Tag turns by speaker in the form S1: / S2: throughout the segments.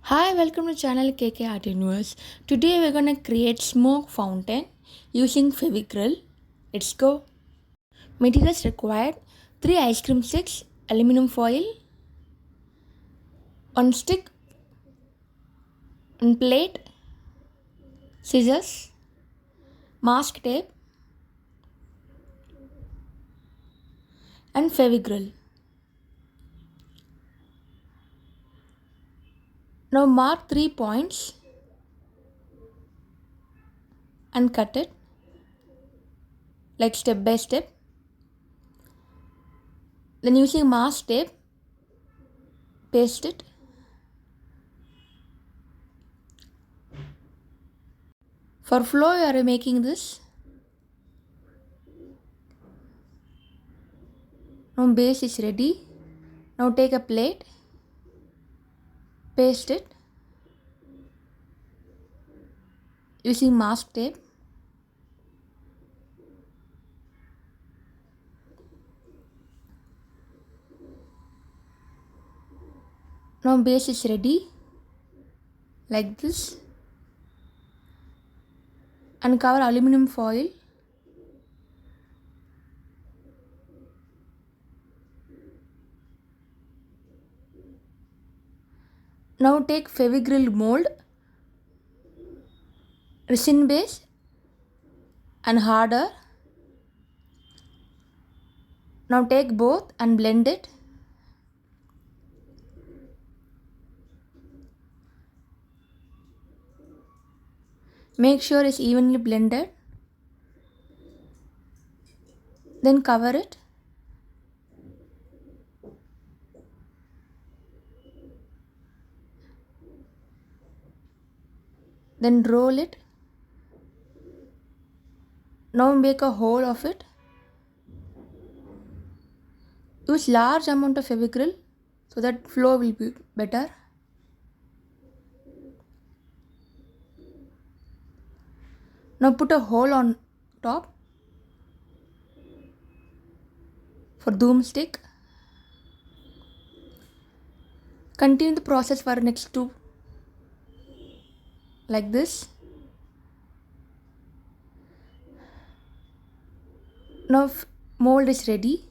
S1: Hi, welcome to channel KK Art Universe. Today we're gonna create smoke fountain using Fevicryl. Let's go. Materials required: 3 ice cream sticks, aluminum foil, 1 stick, 1 plate, scissors, mask tape, and Fevicryl. Now mark 3 points and cut it like step by step. Then using mask tape, paste it. For flow you are making this. Now base is ready. Now take a plate, paste it using mask tape. Now base is ready like this, and cover aluminum foil. Now take Fevicryl mold, resin base and harder. Now take both and blend it. Make sure it's evenly blended. Then cover it. Then roll it. Now make a hole of it. Use large amount of Fevicryl so that flow will be better. Now put a hole on top for doom stick. Continue the process for next 2 like this. Now mold is ready.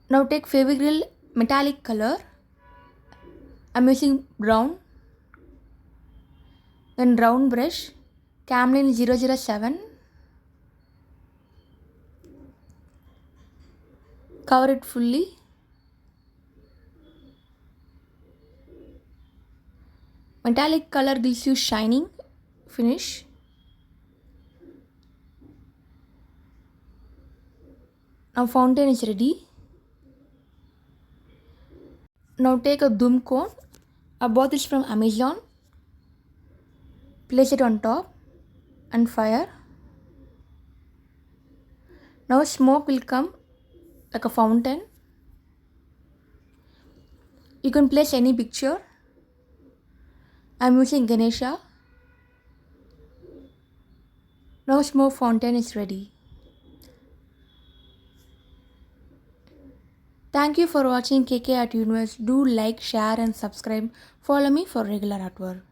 S1: Now take Fevicryl metallic color. I'm using brown. Then round brush, Camlin 007. Cover it fully. Metallic color gives you shining finish. Now fountain is ready. Now take a doom cone. I bought this from Amazon. Place it on top and fire. Now smoke will come like a fountain. You can place any picture. I am using Ganesha. Now smoke fountain is ready. Thank you for watching KK Art Universe. Do like, share and subscribe. Follow me for regular artwork.